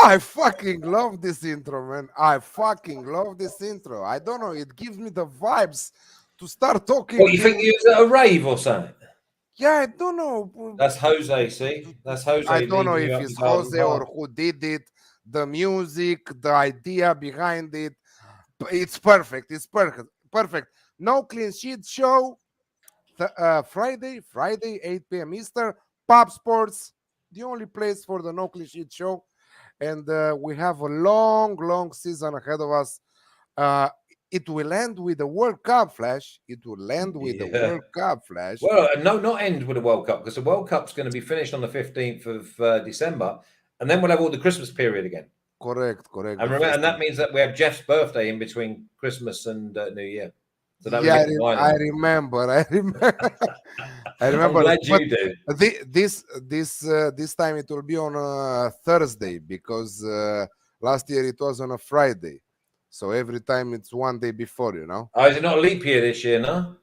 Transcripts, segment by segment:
I fucking love this intro, man. I fucking love this intro. I don't know. It gives me the vibes to start talking. What, you think you was at a rave or something? Yeah, I don't know. That's Jose, see? That's Jose. I don't know leading you if up it's the garden Jose path. or who did it. The music, the idea behind it. It's perfect. It's perfect. Perfect. No clean sheet show. Friday, 8 p.m. Eastern. Pop Sports, the only place for the no clean sheet show. And we have a long season ahead of us. It will end with the World Cup, Flash. It will end with the World Cup, Flash. Well, no, not end with the World Cup, because the World Cup's going to be finished on the 15th of December, and then we'll have all the Christmas period again. Correct. And remember, and that means that we have Jeff's birthday in between Christmas and New Year. So that yeah, I remember. I'm glad you do. This time it will be on a Thursday, because last year it was on a Friday. So every time it's one day before, you know. Oh, is it not a leap year this year, no?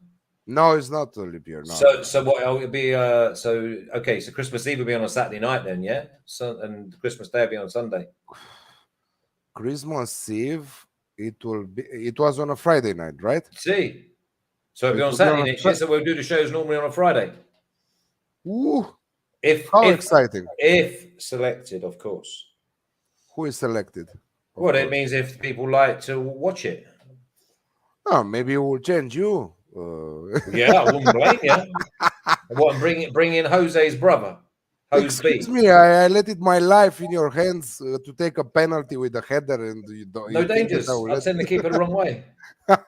No, it's not a leap year. No. So what? It'll be so okay. So Christmas Eve will be on a Saturday night then, yeah. So and Christmas Day will be on Sunday. Christmas Eve, it was on a Friday night, right? See, so it'll be on Saturday next year. So we'll do the shows normally on a Friday. Ooh, if exciting! If selected, of course. Who is selected? Well, it means if people like to watch it. Oh, maybe it will change you. Yeah, I wouldn't blame you. What, and bring in Jose's brother. Excuse me, I let it my life in your hands to take a penalty with a header, and you don't. No dangers. I tend to keep it the wrong way. I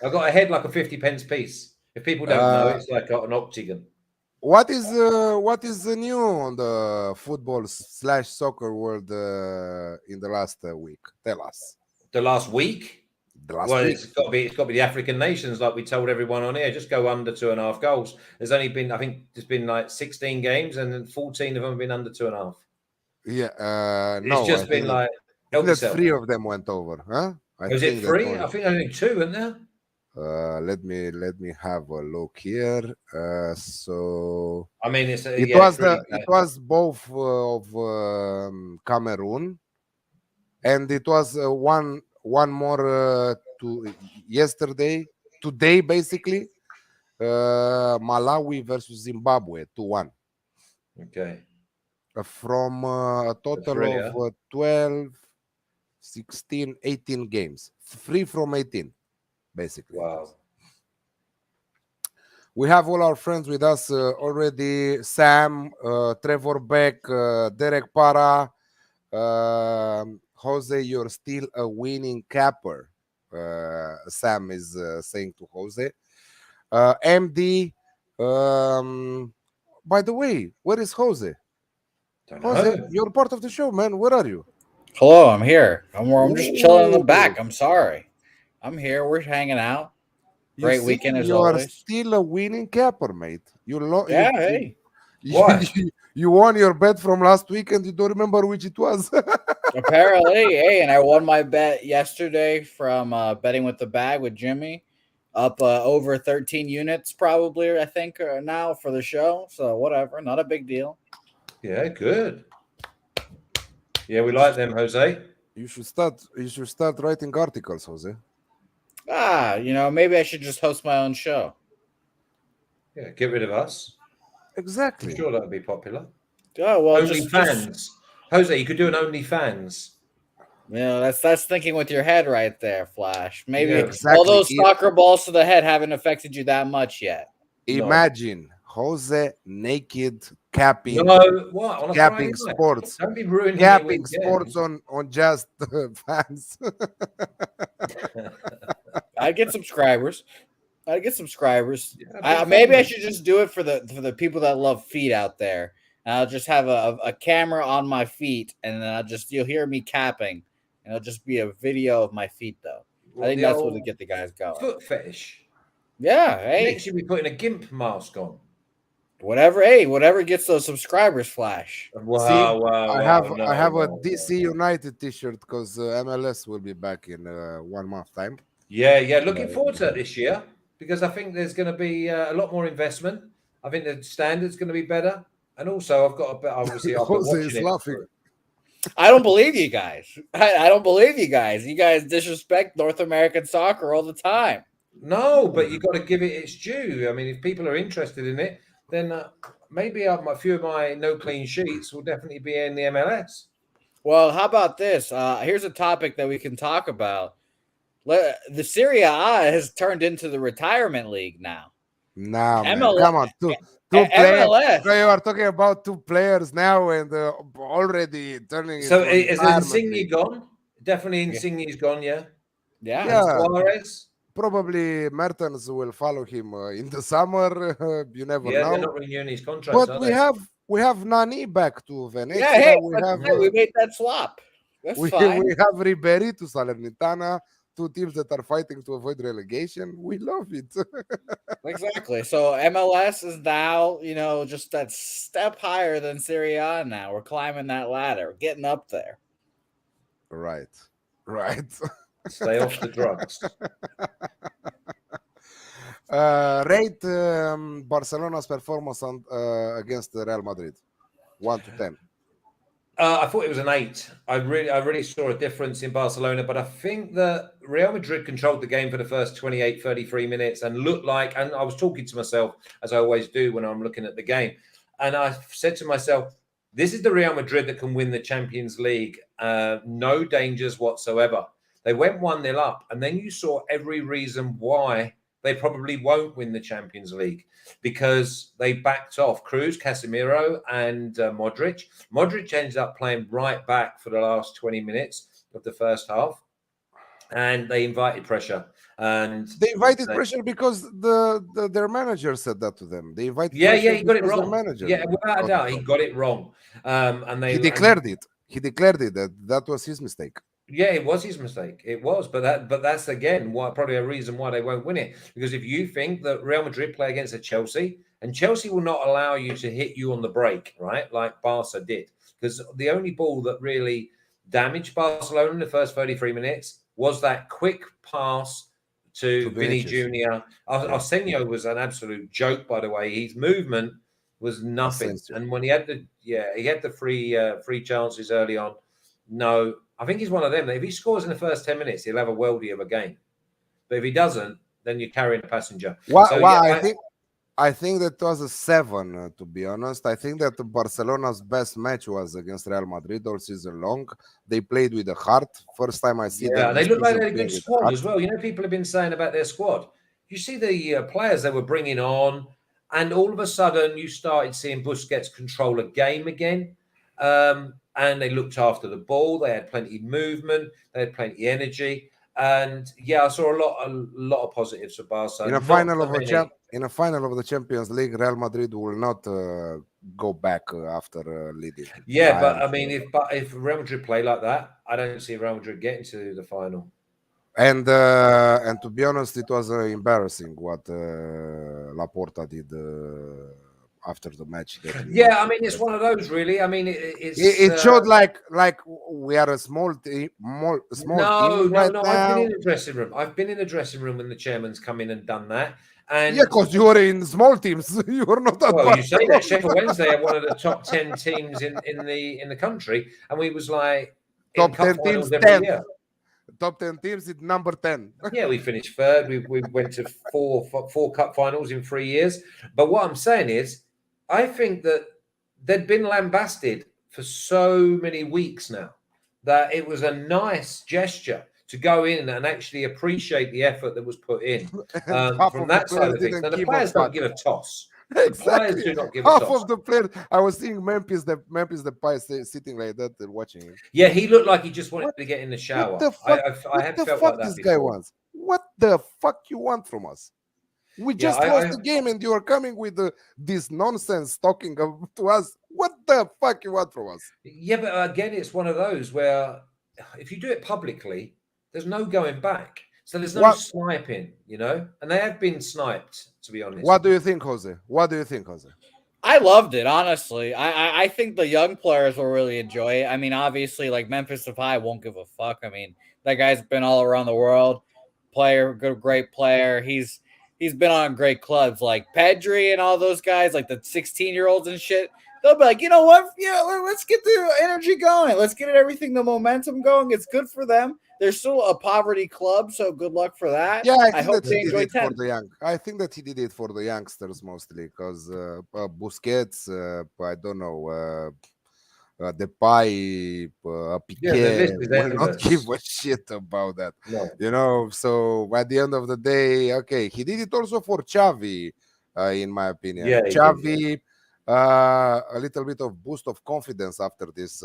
got a head like a 50-pence piece. If people don't know, it's like an octagon. What is new on the football/soccer world in the last week? Tell us. The last week? Week. It's got to be the African nations, like we told everyone on here. Just go under 2.5 goals. There's only been, I think, there's been like 16 games, and then 14 of them have been under 2.5. Yeah, no, it's just been like. That 3 of them went over, huh? Was it 3? I think only 2, isn't there? Let me have a look here. So I mean, it was both of Cameroon, and it was one more today basically. Malawi versus Zimbabwe 2-1. Okay. From a total of 12, 16, 18 games. 3 from 18. Basically. Wow. We have all our friends with us already. Sam, Trevor Beck, Derek Para, Jose, you're still a winning capper. Sam is saying to Jose. MD, by the way, where is Jose? Jose, you're part of the show, man. Where are you? Hello, I'm here. I'm just chilling in the back. I'm sorry. I'm here. We're hanging out. Great weekend as always. You are still a winning capper, mate. Hey. What? You won your bet from last week and you don't remember which it was. Apparently, hey, and I won my bet yesterday from betting with the bag with Jimmy. Up over 13 units probably, I think, now for the show. So whatever, not a big deal. Yeah, good. Yeah, we like them, Jose. You should start writing articles, Jose. Maybe I should just host my own show. Yeah, get rid of us. Exactly. I'm sure that would be popular. Oh, well, OnlyFans. Jose, you could do an OnlyFans. That's thinking with your head right there, Flash. Maybe exactly. All those soccer balls to the head haven't affected you that much yet. Imagine Jose naked capping. No, what? Capping sports. Don't be ruining capping sports on just fans. I'd get subscribers. Maybe I should just do it for the people that love feet out there and I'll just have a camera on my feet, and then you'll hear me capping, and it'll just be a video of my feet though. I think that's what will get the guys going. Foot fetish. Yeah, hey. Next, you'll be putting a gimp mask on. Whatever gets those subscribers flash. Wow, I have a DC United T-shirt because MLS will be back in 1 month time. Yeah. Looking forward to that this year because I think there's going to be a lot more investment. I think the standard's going to be better, and also I've got a bit. Obviously, I've been Jose is watching laughing. I don't believe you guys. I don't believe you guys. You guys disrespect North American soccer all the time. No, but you've got to give it its due. I mean, if people are interested in it, then maybe a few of my no clean sheets will definitely be in the MLS. Well, how about this? Here's a topic that we can talk about. The Serie A has turned into the retirement league now. Nah, man. MLS, Come on. Two MLS. players. So you are talking about 2 players now and already turning So into is retirement Insigne league. gone? Definitely Insigne's gone, yeah? Yeah. And Suarez? Probably Mertens will follow him in the summer. You never Yeah, they're know. not renewing his contract, But are we have Nani back to Venezia. Yeah, hey, we we made that swap. That's we fine. have Ribery to Salernitana. 2 teams that are fighting to avoid relegation. We love it. Exactly. So MLS is now, just that step higher than Serie A now. We're climbing that ladder, getting up there. Right. Stay off the drugs. Rate Barcelona's performance against Real Madrid, 1 to 10. I thought it was an 8. I really saw a difference in Barcelona, but I think that Real Madrid controlled the game for the first 28, 33 minutes and looked like, and I was talking to myself, as I always do when I'm looking at the game, and I said to myself, this is the Real Madrid that can win the Champions League. No dangers whatsoever. They went 1-0 up, and then you saw every reason why they probably won't win the Champions League because they backed off Cruz, Casemiro, and Modric. Modric ended up playing right back for the last 20 minutes of the first half, and they invited pressure. And they invited pressure because their manager said that to them. They invited he got it because wrong. their manager Without a doubt, he got it wrong. And he declared it. He declared it that was his mistake. Yeah, it was his mistake. It was, but that's again probably a reason why they won't win it. Because if you think that Real Madrid play against a Chelsea, and Chelsea will not allow you to hit you on the break, right, like Barca did, because the only ball that really damaged Barcelona in the first 33 minutes was that quick pass to Vinny Jr. Arsenio was an absolute joke, by the way. His movement was nothing, and when he had the free chances early on. No, I think he's one of them. If he scores in the first 10 minutes, he'll have a worldie of a game. But if he doesn't, then you're carrying a passenger. I think that was a 7, to be honest. I think that Barcelona's best match was against Real Madrid all season long. They played with the heart. First time I see them. Yeah, they look like they had a good squad as well. People have been saying about their squad. You see the players they were bringing on, and all of a sudden you started seeing Busquets control a game again. And they looked after the ball. They had plenty of movement. They had plenty of energy. And I saw a lot of positives for Barca. In a final of the Champions League, Real Madrid will not go back after leading. Yeah, but I mean, if Real Madrid play like that, I don't see Real Madrid getting to the final. And to be honest, it was embarrassing what Laporta did. After the match, I mean, it's one of those. Really, I mean, it showed like we are a small team. No, I've been in the dressing room. I've been in the dressing room when the chairman's come in and done that. And because you were in small teams, you were not. You say that Sheffield Wednesday are one of the top 10 teams in the country, and we was like top 10 teams every year. Top 10 teams at number 10. Yeah, we finished third. We went to four cup finals in 3 years. But what I'm saying is, I think that they'd been lambasted for so many weeks now that it was a nice gesture to go in and actually appreciate the effort that was put in from that side of things. Now, the players don't give a toss. Exactly. The players do not give a toss. Half of the players. I was seeing Memphis Depay sitting like that and watching him. Yeah, he looked like he just wanted to get in the shower. What the fuck this guy wants? What the fuck you want from us? We just lost the game and you are coming with this nonsense talking to us. What the fuck you want from us? Yeah, but again, it's one of those where if you do it publicly, there's no going back. So there's no What sniping, and they have been sniped, to be honest. What do you think, Jose? What do you think, Jose? I loved it, honestly. I think the young players will really enjoy it. I mean, obviously, like Memphis Depay won't give a fuck. I mean, that guy's been all around the world. Great player. He's been on great clubs like Pedri and all those guys, like the 16-year-olds and shit. They'll be like, you know what? Yeah, let's get the energy going. Let's get everything, the momentum going. It's good for them. They're still a poverty club, so good luck for that. Yeah, I hope they he did enjoy it for 10. the young. I think that he did it for the youngsters mostly because Busquets, I don't know, Depay, Yeah, the Piqué list is will not endless. give a shit about that. No. So at the end of the day, okay, he did it also for Xavi, in my opinion. Yeah, he Xavi, did. a little bit of boost of confidence after this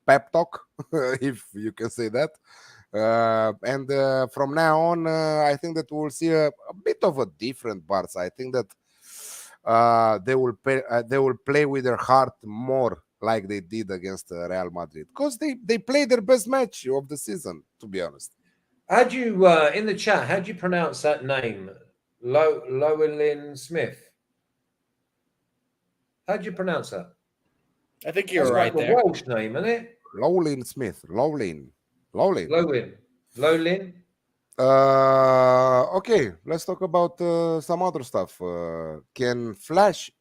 pep talk, if you can say that. And from now on, I think that we'll see a bit of a different Barca. I think that they will play with their heart more, like they did against Real Madrid, because they played their best match of the season. To be honest, How do you in the chat? How do you pronounce that name? Llewellyn Smith. How do you pronounce that? I think you're That's right like a there. Welsh name, isn't it? Lowlin Smith, Lowlin. Lowlyn. Okay, let's talk about some other stuff. Can Flash?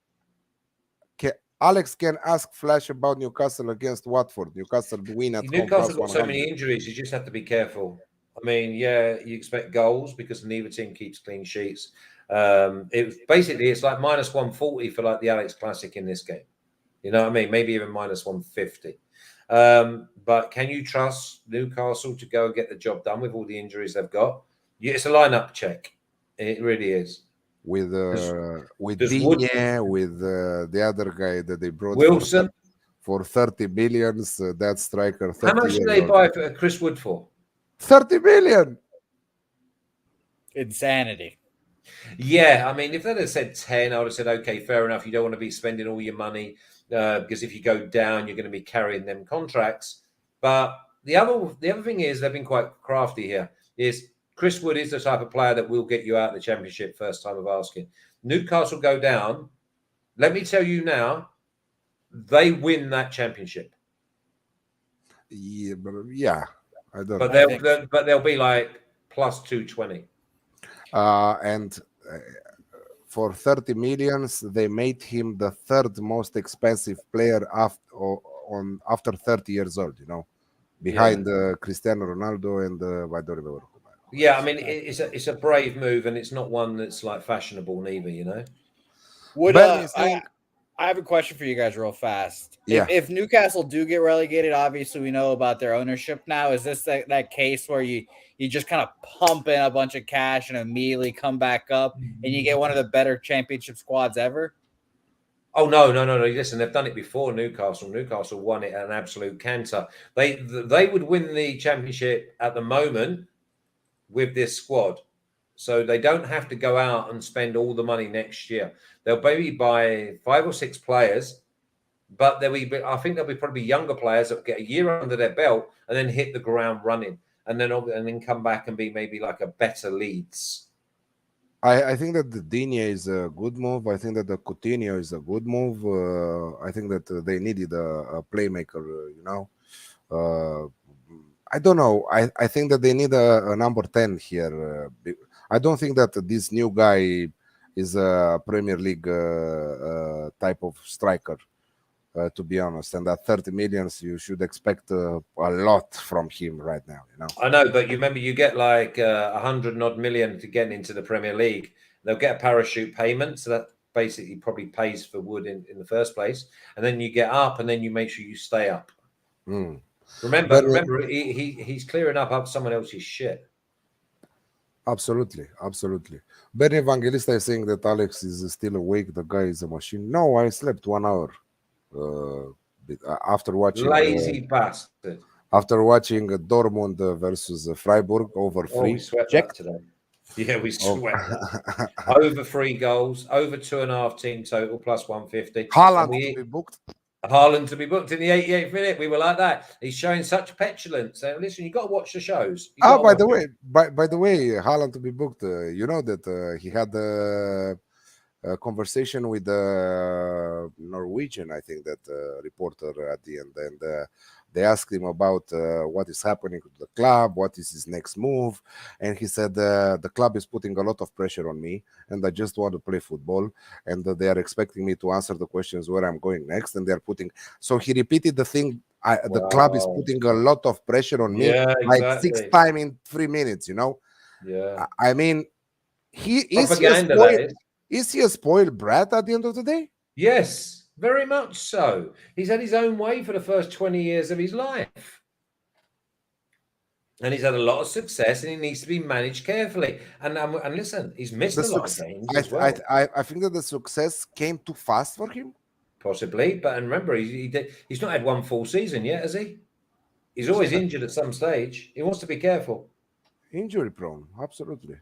Alex can ask Flash about Newcastle against Watford. Newcastle win at home Newcastle got plus so 100. many injuries. You just have to be careful. I mean, yeah, you expect goals because neither team keeps clean sheets. It's like minus 140 for like the Alex Classic in this game. You know what I mean? Maybe even minus 150. But can you trust Newcastle to go and get the job done with all the injuries they've got? Yeah, it's a lineup check. It really is. With Does Digne, with the other guy that they brought Wilson. for 30 billions, that striker. How much did they buy for Chris Wood for? 30 billion. Insanity. Yeah, I mean, if they'd have said 10, I would have said, okay, fair enough. You don't want to be spending all your money because if you go down, you're going to be carrying them contracts. But the other thing is they've been quite crafty here. Is Chris Wood is the type of player that will get you out of the Championship first time of asking. Newcastle go down. Let me tell you now, they win that Championship. Yeah, I don't but know. They'll be like plus 220. And for 30 millions, they made him the third most expensive player after 30 years old. Behind Cristiano Ronaldo and I don't remember. Yeah, I mean it's a brave move, and it's not one that's like fashionable neither. I have a question for you guys real fast. Yeah. If Newcastle do get relegated, obviously we know about their ownership now. Is this that case where you just kind of pump in a bunch of cash and immediately come back up and you get one of the better championship squads ever? Oh, no. Listen, they've done it before, Newcastle. Newcastle won it at an absolute canter. They would win the championship at the moment with this squad. So they don't have to go out and spend all the money next year. They'll maybe buy 5 or 6 players, but I think there'll be probably younger players that get a year under their belt and then hit the ground running, and then come back and be maybe like a better Leeds. I think that the Digne is a good move. I think that the Coutinho is a good move. I think that they needed a playmaker. I don't know. I think that they need a number 10 here. I don't think that this new guy is a Premier League type of striker, to be honest. And at 30 millions, you should expect a lot from him right now. I know, but you remember you get like 100 odd million to get into the Premier League. They'll get a parachute payment, so that basically probably pays for Wood in the first place. And then you get up, and then you make sure you stay up. Remember, he's clearing up someone else's shit. Absolutely. Ben Evangelista is saying that Alex is still awake. The guy is a machine. No, I slept 1 hour after watching. Lazy bastard. After watching Dortmund versus Freiburg over 3. We swept that today. Yeah, we Oh. swept them. Over 3 goals, over 2.5 team total, plus 150. Haaland And to be booked. Haaland to be booked in the 88th minute. We were like that. He's showing such petulance. So listen, you got to watch the shows. You Oh, gotta by watch the them. way, by the way, Haaland to be booked. You know that he had a conversation with the Norwegian, I think, that reporter at the end, and they asked him about what is happening to the club, what is his next move, and he said the club is putting a lot of pressure on me, and I just want to play football, and they are expecting me to answer the questions where I'm going next, and they are putting. So he repeated the thing. The club is Wow. putting a lot of pressure on me, Yeah, like 6 exactly. times in 3 minutes. You know, Yeah. I mean, he is he a Propaganda, that spoiled is. is he a spoiled brat at the end of the day? Yes, very much so. He's had his own way for the first 20 years of his life. And he's had a lot of success, and he needs to be managed carefully. And listen, he's missed The a lot of success, games as well, I think that the success came too fast for him. possibly. But and remember, he's not had one full season yet, has he? He's always injured at some stage. He wants to be careful. Injury prone, absolutely.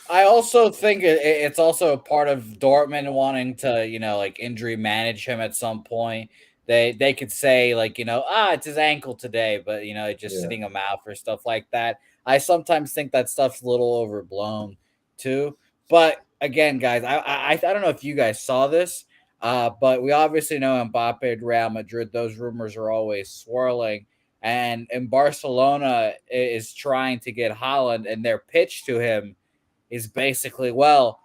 I also think it's also a part of Dortmund wanting to, like injury manage him at some point. They could say like, it's his ankle today, but just Yeah. sitting him out for stuff like that. I sometimes think that stuff's a little overblown too. But again, guys, I don't know if you guys saw this, but we obviously know Mbappe at Real Madrid. Those rumors are always swirling. And Barcelona is trying to get Haaland, and their pitch to him is basically, well,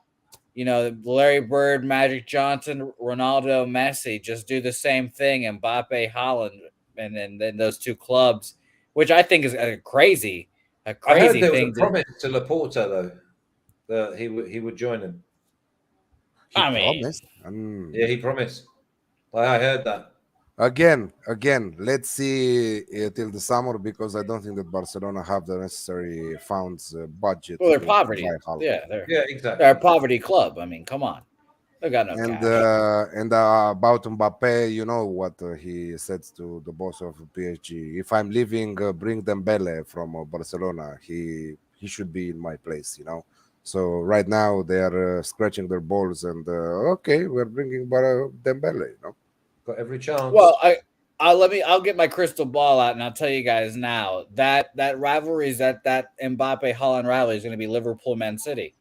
Larry Bird, Magic Johnson, Ronaldo, Messi, just do the same thing, Mbappe, Haaland, and then those two clubs, which I think is a crazy I heard there was a thing to. promise to Laporta though that he would join him. He I mean, promised. Yeah, he promised. I heard that. Again, let's see till the summer, because I don't think that Barcelona have the necessary funds budget well, they're to poverty. buy Haaland. Yeah, Yeah, they're a exactly. poverty club. I mean, come on, they got no And cash. about Mbappe, you know what he said to the boss of PSG: if I'm leaving, bring Dembele from Barcelona. He should be in my place, you know. So right now they are scratching their balls, and okay, we're bringing Dembele, you know. Got every chance. Well, I'll get my crystal ball out and I'll tell you guys now that rivalry is that Mbappe Holland rivalry is going to be Liverpool Man City.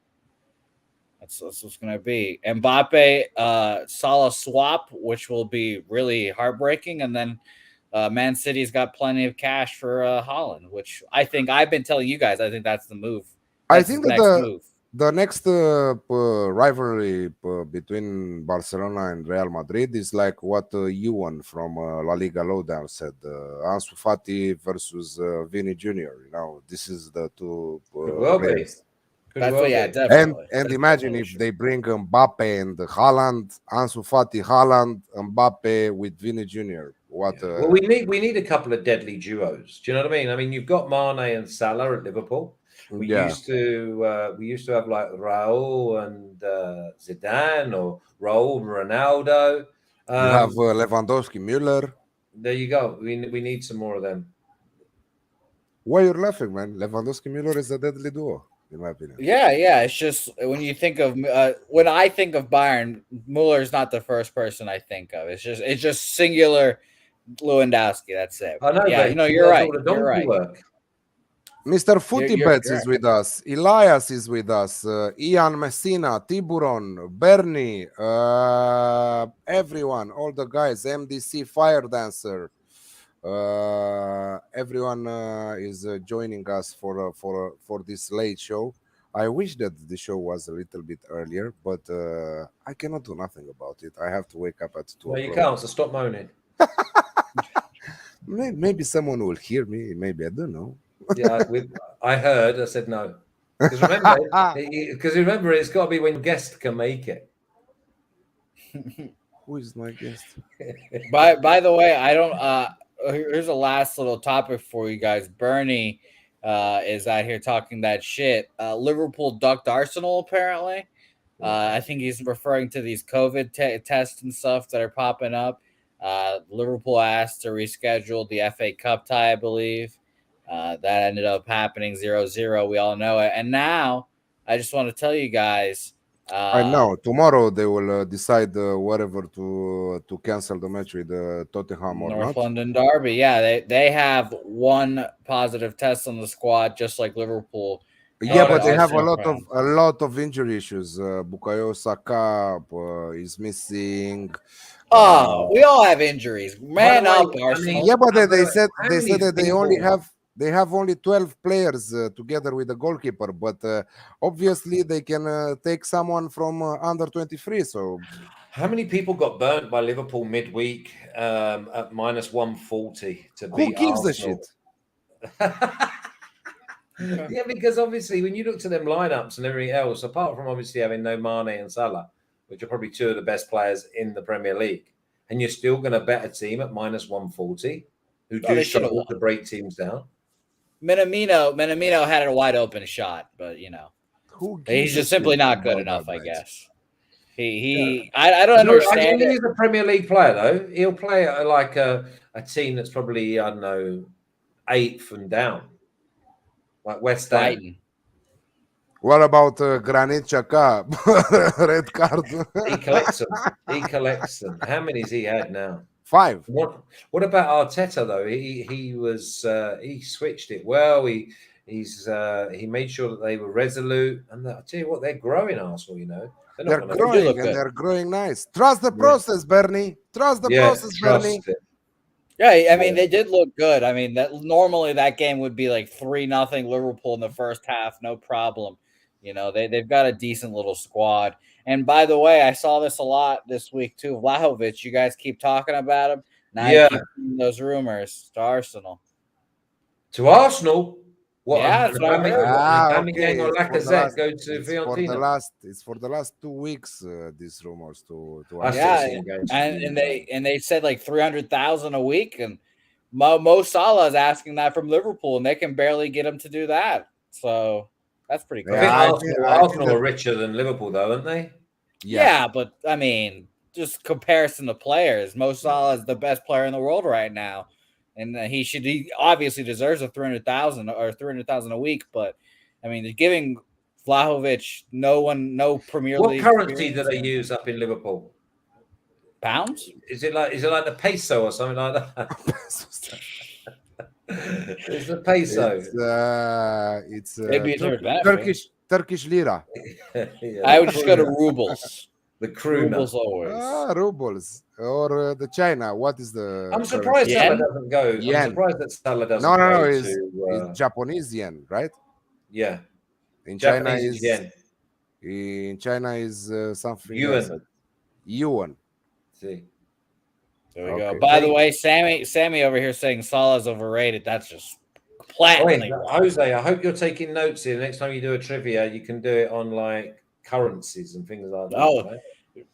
That's what's going to be. Mbappe Salah swap, which will be really heartbreaking, and then Man City's got plenty of cash for Holland, which I think I've been telling you guys. I think that's the move. I That's his think that next move. the next rivalry between Barcelona and Real Madrid is like what Ewan from La Liga Lowdown said: Ansu Fati versus Vini Jr. You know, this is the two Could well be. players. Could That's well what, yeah, be. definitely. And That's imagine definitely if true. they bring Mbappe and Haaland, Ansu Fati, Haaland, Mbappe with Vini Jr. What? Yeah. Well, we need a couple of deadly duos. Do you know what I mean? I mean, you've got Mane and Salah at Liverpool. We Yeah, used to have like Raul and Zidane, or Raul and Ronaldo. you have Um, Lewandowski, Müller. there you go. We need some more of them. Why you're laughing, man? Lewandowski, Müller is a deadly duo, in my opinion. Yeah. It's just when you think of when I think of Bayern, Mueller is not the first person I think of. It's just singular Lewandowski. That's it. I know, Yeah, but he you're does right. all the You're donkey right. work. Mr. Footy Bets You're is right. with us. Elias is with us. Ian Messina, Tiburon, Bernie, everyone, all the guys, MDC, Fire Dancer. Everyone is joining us for this late show. I wish that the show was a little bit earlier, but I cannot do nothing about it. I have to wake up at 2 No, you o'clock. can't. So stop moaning. Maybe someone will hear me. Maybe I don't know. Yeah, I heard. I said no. Because remember, it's got to be when guests can make it. Who is my guest? By the way, I don't. Here's a last little topic for you guys. Bernie is out here talking that shit. Liverpool ducked Arsenal apparently. I think he's referring to these COVID tests and stuff that are popping up. Liverpool asked to reschedule the FA Cup tie, I believe. That ended up happening 0-0. We all know it. And now I just want to tell you guys. I know tomorrow they will decide whatever to cancel the match with Tottenham or North not. London Derby. Yeah, they have one positive test on the squad, just like Liverpool. Yeah, And but they have Arsenal found. a lot of injury issues. Bukayo Saka is missing. Oh, we all have injuries. By the Man way, up, I mean, Arsenal. Yeah, but by the way, how they said many that people? they have only 12 players together with the goalkeeper, but obviously they can take someone from under 23. So How many people got burnt by Liverpool midweek at minus 140 to who beat gives a shit? Arsenal? Yeah, because obviously when you look to them lineups and everything else, apart from obviously having no Mane and Salah, which are probably two of the best players in the Premier League, and you're still going to bet a team at minus 140 who Oh, do they should have struggle won. to break teams down. Minamino had a wide open shot, but Who he's gives a just simply shit not good about enough, that I match? guess. I don't understand He it. is a Premier League player though. He'll play at like a team that's probably, I don't know, 8th and down, like West Ham. Brighton. What about Granit Xhaka? Red card. He collects them. He collects them. How many's he had now? 5. What about Arteta though? He switched it well. He made sure that they were resolute, and I tell you what, they're growing Arsenal. They're Gonna growing look and good. they're growing nice. Trust the process, Bernie. Trust the process, Bernie. trust it. Yeah, I mean they did look good. I mean that normally that game would be like 3-0 Liverpool in the first half, no problem. They've got a decent little squad. And by the way, I saw this a lot this week too. Vlahovic, you guys keep talking about him. Now you keep hearing those rumors to Arsenal. To Arsenal. What? Yeah, that's what I heard. Aubameyang or Lacazette go to It's for the Fiorentina? last 2 weeks. These rumors to I still Yeah, see games. and they said like 300,000 a week, and Mo Salah is asking that from Liverpool, and they can barely get him to do that. So that's pretty crazy. I think Arsenal are richer than Liverpool, though, aren't they? Yeah, but I mean, just comparison to players, Mo Salah is the best player in the world right now, and he obviously deserves a 300,000 or 300,000 a week. But I mean, they're giving Vlahovic no Premier League. What currency do they use up in Liverpool? Pounds? Is it like the peso or something like that? It's the peso. It's Maybe it's Turkish lira. I would just go to rubles. The krona. Rubles always. Rubles or the China. What is the? I'm surprised Salah doesn't go. Yen. I'm surprised that Salah doesn't No. go It's Japanese yen, right? Yeah. In Japanese yen. In China is something Yuan. Yuan. See. There we go. By the way, Sammy over here saying Salah's overrated. That's just platinum. Jose, I hope you're taking notes here. Next time you do a trivia, you can do it on like currencies and things like that. Oh, right?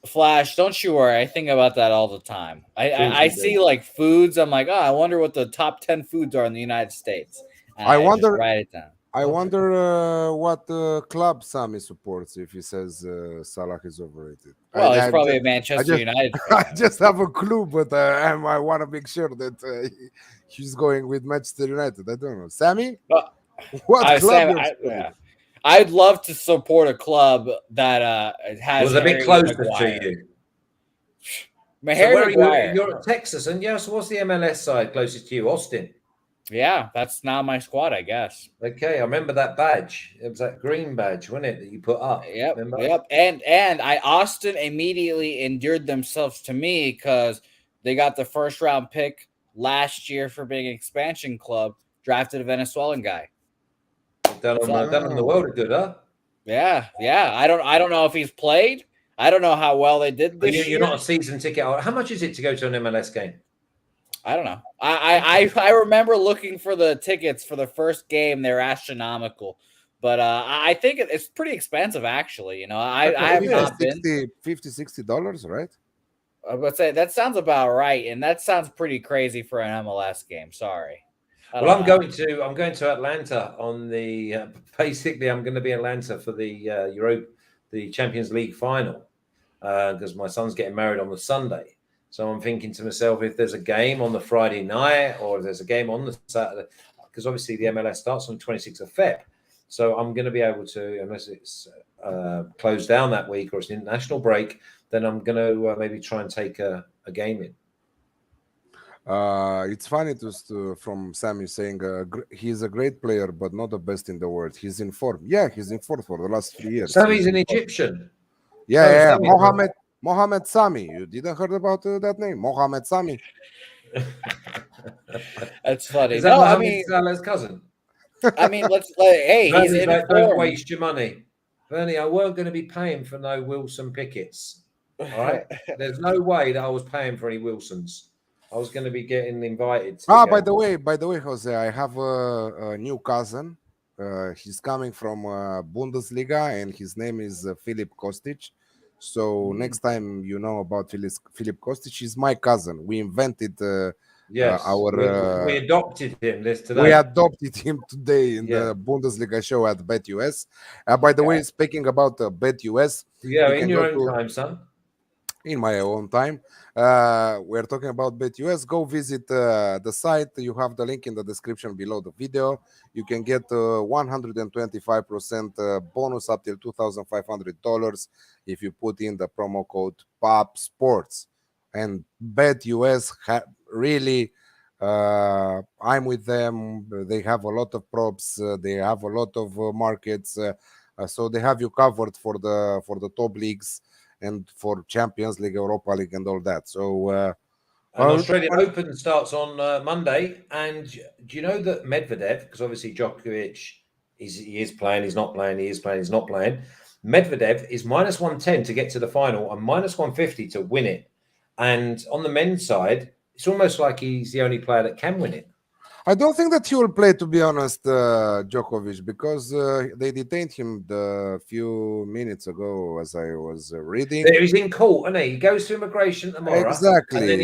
Flash, don't you worry. I think about that all the time. I see like foods. I'm like, I wonder what the top 10 foods are in the United States. And I wonder. Just write it down. I wonder what club Sammy supports if he says Salah is overrated. Well, he's probably a Manchester United fan. I just have a clue, but I want to make sure that he's going with Manchester United. I don't know. Sammy? What club? I'd love to support a club that has. Was a bit closer to you. You're at Texas, and yes, what's the MLS side closest to you? Austin. Yeah, that's now my squad, I guess. Okay, I remember that badge. It was that green badge, wasn't it, that you put up? Yep, yep. And Austin immediately endeared themselves to me because they got the first round pick last year for being an expansion club, drafted a Venezuelan guy. Done on the world of good, huh? Yeah. I don't know if he's played. I don't know how well they did this year. You're not a season ticket. How much is it to go to an MLS game? I don't know. I remember looking for the tickets for the first game. They're astronomical, but I think it's pretty expensive actually. I have not been $50-$60, right? I would say that sounds about right, and that sounds pretty crazy for an MLS game. Sorry. Well, I'm going to Atlanta on the basically I'm going to be in Atlanta for the Champions League final because my son's getting married on the Sunday. So I'm thinking to myself, if there's a game on the Friday night or if there's a game on the Saturday, because obviously the MLS starts on the 26th of Feb. So I'm going to be able to, unless it's closed down that week or it's an international break, then I'm going to maybe try and take a game in. It's funny from Sammy saying he's a great player, but not the best in the world. He's in form. Yeah, he's in form for the last 3 years. Sammy's an Egyptian. Yeah. Mohamed Sami. You didn't heard about that name, Mohamed Sami? That's funny. Is that Mohamed Salah's cousin? I mean, hey, he's in like, form. don't waste your money. Bernie, I weren't going to be paying for no Wilson Pickett's. All right? There's no way that I was paying for any Wilsons. I was going to be getting invited. By the way, Jose, I have a new cousin. He's coming from Bundesliga, and his name is Filip Kostic. So next time you know about Filip Kostic, he's my cousin. We invented yes, we adopted him today. We adopted him today in the Bundesliga show at BetUS. By the way, speaking about BetUS, in your own time, son. In my own time, we're talking about BetUS. Go visit the site. You have the link in the description below the video. You can get 125% bonus up till $2,500 if you put in the promo code POP Sports. And BetUS really, I'm with them. They have a lot of props. They have a lot of markets. So they have you covered for the top leagues and for Champions League, Europa League, and all that. So, and Australian Open starts on Monday. And do you know that Medvedev, because obviously Djokovic, he is playing, he's not playing, he is playing, he's not playing. Medvedev is minus 110 to get to the final and minus 150 to win it. And on the men's side, it's almost like he's the only player that can win it. I don't think that he will play, to be honest, Djokovic, because they detained him a few minutes ago as I was reading. He's in court, isn't he? He goes to immigration tomorrow. Exactly. And then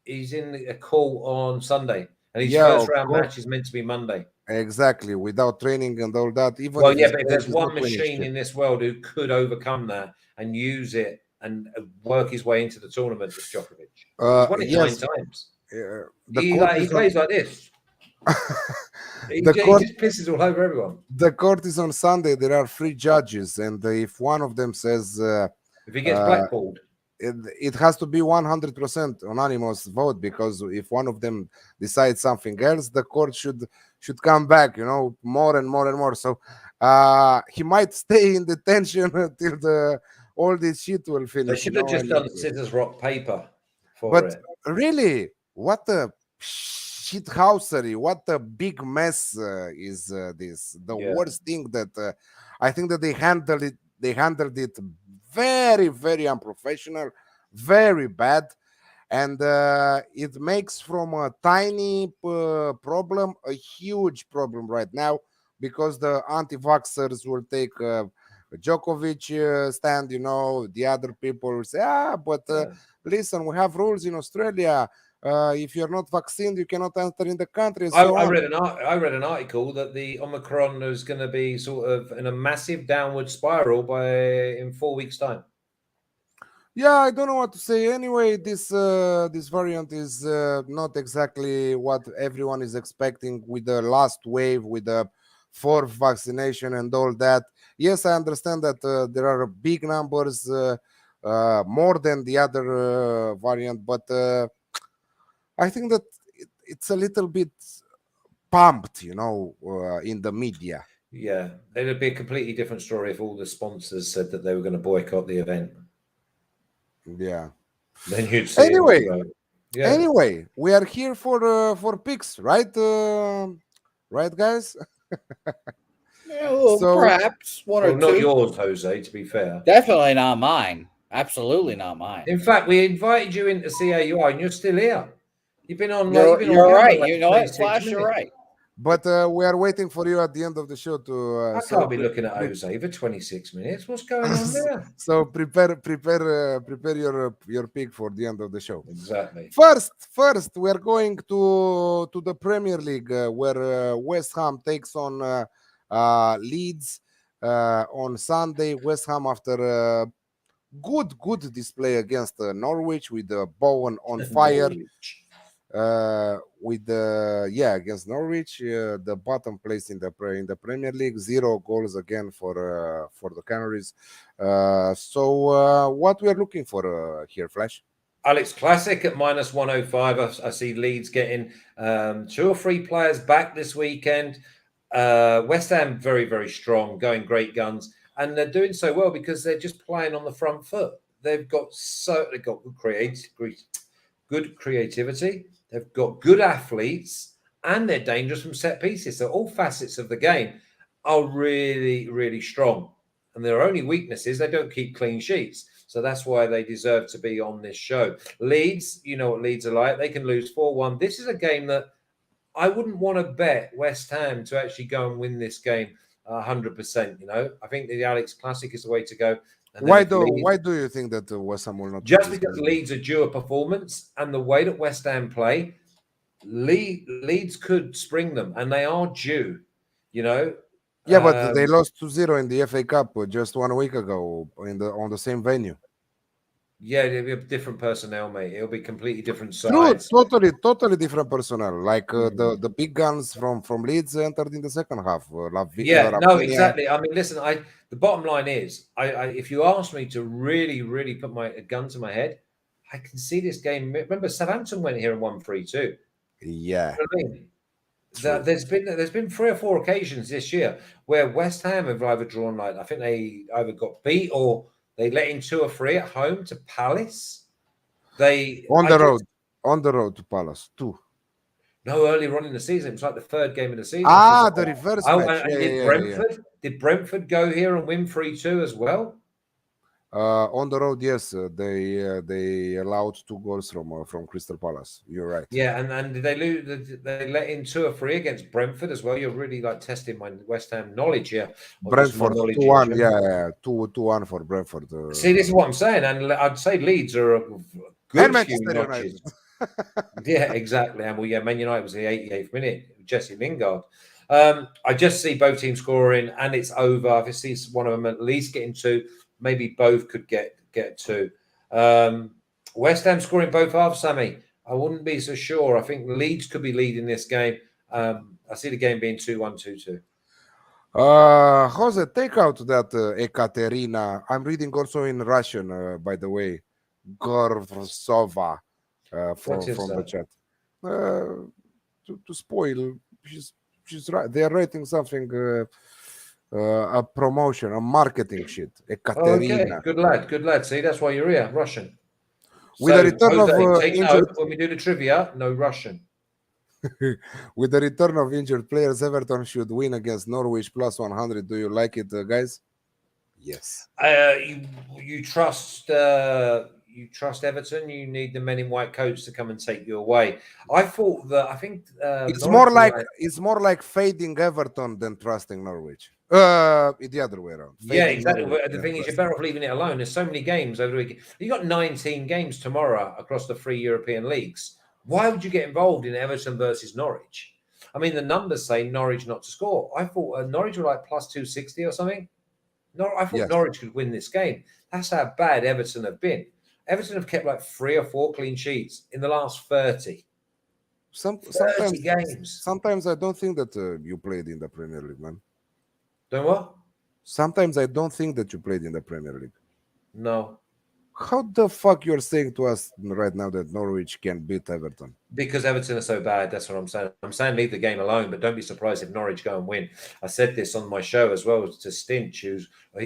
he's in a court on Sunday. And his first round match is meant to be Monday. Exactly, without training and all that. But if there's one machine in this world who could overcome that and use it and work his way into the tournament, it's Djokovic. He's won it 9 times. He plays like this. He just pisses all over everyone. The court is on Sunday. There are 3 judges, and if one of them says if he gets blackballed, it has to be 100% anonymous vote, because if one of them decides something else, the court should come back, more and more and more. So he might stay in detention until all this shit will finish. They should have just done scissors, rock, paper for it. Really, what a shithousery, what a big mess is this. The worst thing that I think that they handled it very, very unprofessional, very bad. And it makes from a tiny problem a huge problem right now, because the anti-vaxxers will take Djokovic stand, the other people will say, listen, we have rules in Australia. If you're not vaccinated, you cannot enter in the country. I read an article that the Omicron is going to be sort of in a massive downward spiral in 4 weeks' time. Yeah, I don't know what to say. Anyway, this variant is not exactly what everyone is expecting with the last wave, with the 4th vaccination and all that. Yes, I understand that there are big numbers, more than the other variant, but I think that it's a little bit pumped, in the media. Yeah, it would be a completely different story if all the sponsors said that they were going to boycott the event. Yeah. Then you'd see. Anyway, we are here for picks, right? Right, guys? Perhaps one or two. Not yours, Jose, to be fair. Definitely not mine. Absolutely not mine. In fact, we invited you in to see how you are, and you're still here. You've been on. You're right. You know what, Flash? You're right. But we are waiting for you at the end of the show to. I can't be looking at Jose for 26 minutes. What's going on there? So prepare your pick for the end of the show. Exactly. First, we are going to the Premier League, where West Ham takes on Leeds on Sunday. West Ham, after good display against Norwich with Bowen on fire. with the against Norwich, the bottom place in the Premier League, 0 goals again for the Canaries. So what we are looking for here, Flash? Alex Classic at -105. I see Leeds getting 2 or 3 players back this weekend. West Ham very, very strong, going great guns, and they're doing so well because they're just playing on the front foot. They've got good creativity. They've got good athletes, and they're dangerous from set pieces. So all facets of the game are really, really strong. And their only weakness is they don't keep clean sheets. So that's why they deserve to be on this show. Leeds, you know what Leeds are like. They can lose 4-1. This is a game that I wouldn't want to bet West Ham to actually go and win this game 100%. You know, I think the Alex Classic is the way to go. Why do you think that West Ham will not? Just because Leeds are due a performance, and the way that West Ham play, Leeds could spring them, and they are due. You know. Yeah, but they lost 2-0 in the FA Cup just 1 week ago on the same venue. Yeah, it'll be a different personnel, mate. It'll be completely different sides. True, totally different personnel. Like the big guns from Leeds entered in the second half. Exactly. I mean, listen, the bottom line is, if you ask me to really, really put a gun to my head, I can see this game. Remember, Southampton went here and won 3-2. Yeah. You know I mean? There's been 3 or 4 occasions this year where West Ham have either drawn, like, I think they either got beat or they let in 2 or 3 at home to Palace. On the road to Palace, 2. No, earlier on in the season, it was like the 3rd game of the season. The reverse match. Did Brentford go here and win 3-2 as well? On the road, yes, they allowed 2 goals from Crystal Palace. You're right. Yeah, and did they lose? They let in 2 or 3 against Brentford as well. You're really like testing my West Ham knowledge here. Brentford 2-1, 2-1 for Brentford. See, this is what I'm saying, and I'd say Leeds are a good few notches. Yeah, exactly. And Man United was the 88th minute. Jesse Lingard. I just see both teams scoring, and it's over. I see one of them at least getting 2. Maybe both could get 2. West Ham scoring both halves, Sammy. I wouldn't be so sure. I think Leeds could be leading this game. I see the game being 2-1, 2-2. Jose, take out that Ekaterina. I'm reading also in Russian, by the way. Gorvsova from the chat. To spoil, she's right. They are writing something. A promotion, a marketing shit. Ekaterina. Okay, good lad. See, that's why you're here, Russian. With the return of injured, when we do the trivia, no Russian. With the return of injured players, Everton should win against Norwich +100. Do you like it, guys? Yes. You trust Everton. You need the men in white coats to come and take you away. I think it's more like fading Everton than trusting Norwich. The other way around. Yeah, exactly. The thing is, you're better off leaving it alone. There's so many games over the week. You got 19 games tomorrow across the 3 European leagues. Why would you get involved in Everton versus Norwich? I mean, the numbers say Norwich not to score. I thought Norwich were like +260 or something. I thought Norwich could win this game. That's how bad Everton have been. Everton have kept like 3 or 4 clean sheets in the last 30. 30 games. Sometimes I don't think that you played in the Premier League, man. Don't what? Sometimes I don't think that you played in the Premier League. No. How the fuck you're saying to us right now that Norwich can beat Everton? Because Everton are so bad. That's what I'm saying. I'm saying leave the game alone, but don't be surprised if Norwich go and win. I said this on my show as well to Stinch,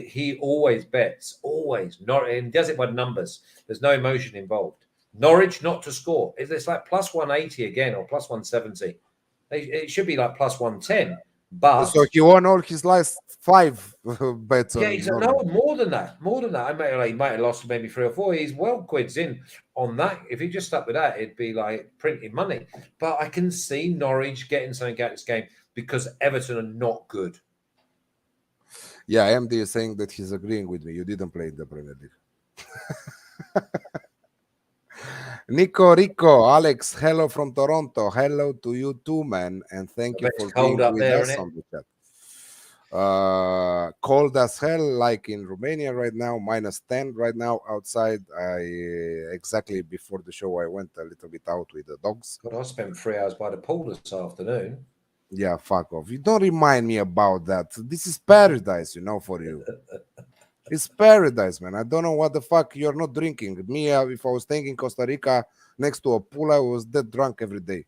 he always bets, and does it by numbers. There's no emotion involved. Norwich not to score. It's like +180 again or +170. It should be like +110. But so he won all his last 5 bets. Yeah, more than that. He might have lost maybe 3 or 4. He's well quids in on that. If he just stuck with that, it'd be like printing money. But I can see Norwich getting something out of this game because Everton are not good. Yeah, MD is saying that he's agreeing with me. You didn't play in the Premier League. Nico, Rico, Alex, hello from Toronto. Hello to you too, man. And thank you for being with us on the chat. Cold as hell, like in Romania right now, -10 right now outside. Exactly before the show, I went a little bit out with the dogs. God, I spent 3 hours by the pool this afternoon. Yeah, fuck off. You don't remind me about that. This is paradise, for you. It's paradise, man. I don't know what the fuck you're not drinking. Me, if I was staying in Costa Rica next to a pool, I was dead drunk every day.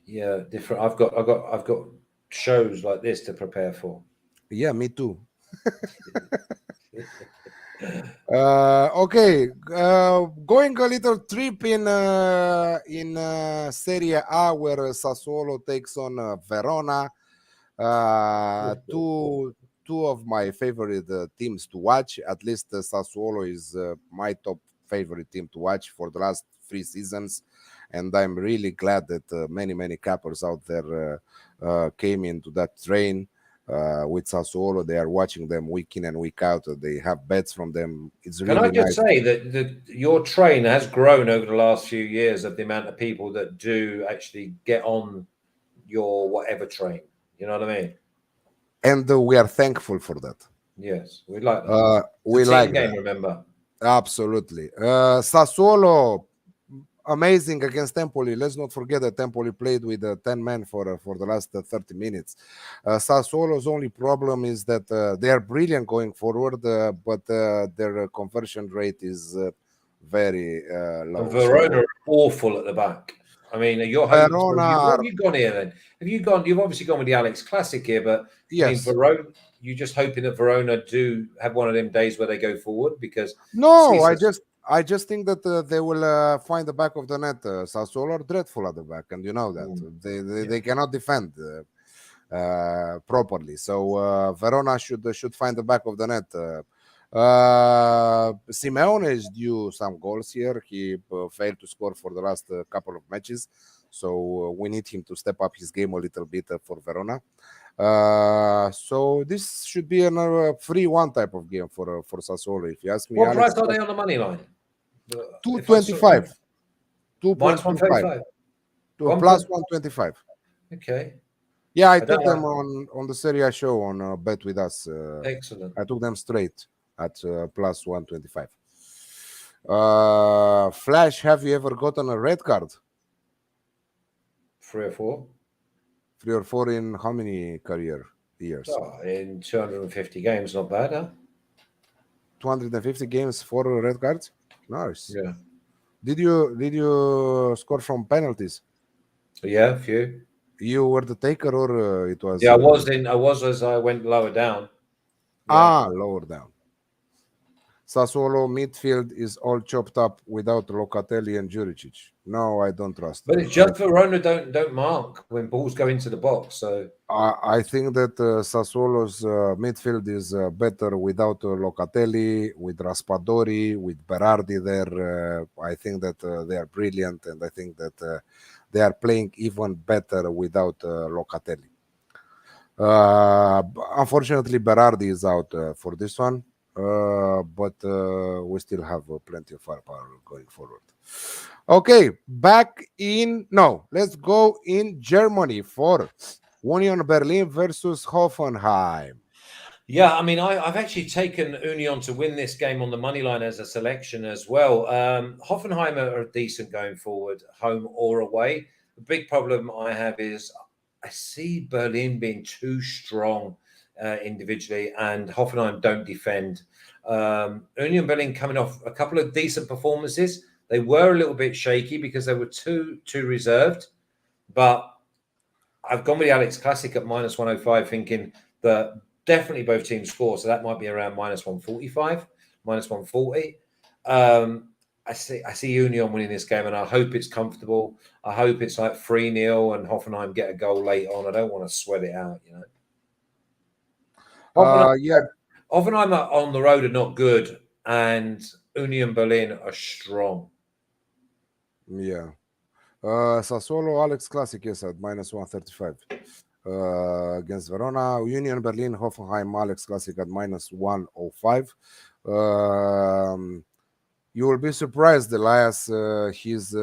Yeah, different. I've got shows like this to prepare for. Yeah, me too. Okay, going a little trip in Serie A where Sassuolo takes on Verona. Two of my favorite teams to watch. At least Sassuolo is my top favorite team to watch for the last 3 seasons, and I'm really glad that many cappers out there came into that train. With Sassuolo, they are watching them week in and week out. They have bets from them. It's Can I really just nice. say that your train has grown over the last few years of the amount of people that do actually get on your whatever train. You know what I mean? And we are thankful for that. Yes, we like that. We It's a team like game, that. remember? Absolutely. Sassuolo, amazing against Empoli. Let's not forget that Empoli played with 10 men for the last 30 minutes. Sassuolo's only problem is that they are brilliant going forward, but their conversion rate is very low. And Verona are awful at the back. I mean, you're hoping. Verona What have you gone here then? Have you gone? You've obviously gone with the Alex Classic here, but I mean, yes. Verona. You're just hoping that Verona do have one of them days where they go forward because No, I just think that they will find the back of the net. Sassuolo are dreadful at the back, and you know that they cannot defend properly. So Verona should find the back of the net. Simeone is due some goals here. He failed to score for the last couple of matches, so we need him to step up his game a little bit for Verona. So this should be another 3-1 type of game for Sassuolo. If you ask me, what Alex, price are they on the money line? 225, minus 135. to a plus 125. Okay. Yeah, I took them on the Serie A show on BetUS. Excellent. I took them straight at plus 125. Flash, have you ever gotten a red card? 3 or 4. 3 or 4 in how many career years? Oh, in 250 games, not bad, huh? 250 games, 4 red cards. Nice. Yeah. Did you score from penalties? Yeah, a few. You were the taker, or it was? Yeah, I was as I went lower down. Yeah. Lower down. Sassuolo midfield is all chopped up without Locatelli and Juricic. No, I don't trust. But it's just Verona don't mark when balls go into the box. So I think that Sassuolo's midfield is better without Locatelli, with Raspadori, with Berardi there. I think that they are brilliant, and I think that they are playing even better without Locatelli. Unfortunately, Berardi is out for this one, but we still have plenty of firepower going forward. Okay, let's go in Germany for Union Berlin versus Hoffenheim. yeah, I mean, I've actually taken Union to win this game on the money line as a selection as well. Hoffenheim are decent going forward, home or away. The big problem I have is I see Berlin being too strong individually, and Hoffenheim don't defend. Union Berlin coming off a couple of decent performances. They were a little bit shaky because they were too reserved, but I've gone with the Alex Classic at minus 105, thinking that definitely both teams score, so that might be around minus 145, minus 140. I see Union winning this game, and I hope it's comfortable. I hope it's like 3-0 and Hoffenheim get a goal late on. I don't want to sweat it out, you know. Hoffenheim on the road are not good, and Union Berlin are strong. Yeah. Sassuolo Alex Classic is at minus 135 against Verona. Union Berlin Hoffenheim Alex Classic at minus 105. You will be surprised, Elias. He's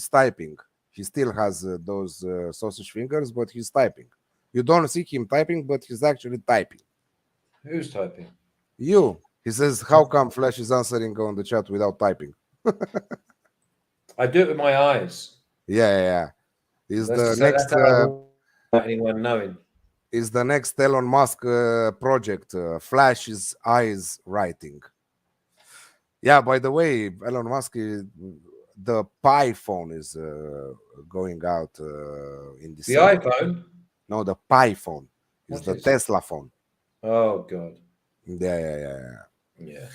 typing. He still has those sausage fingers, but he's typing. You don't see him typing, but he's actually typing. Who's typing? You. He says, how come Flash is answering on the chat without typing? I do it with my eyes. Yeah. Is That's the so next that's how without anyone knowing. is the next Elon Musk project? Flash's eyes writing. Yeah. By the way, Elon Musk, the Pi phone is going out in The December. iPhone. No, the Pi phone is What the is? Tesla phone. Oh God. Yeah. Yeah.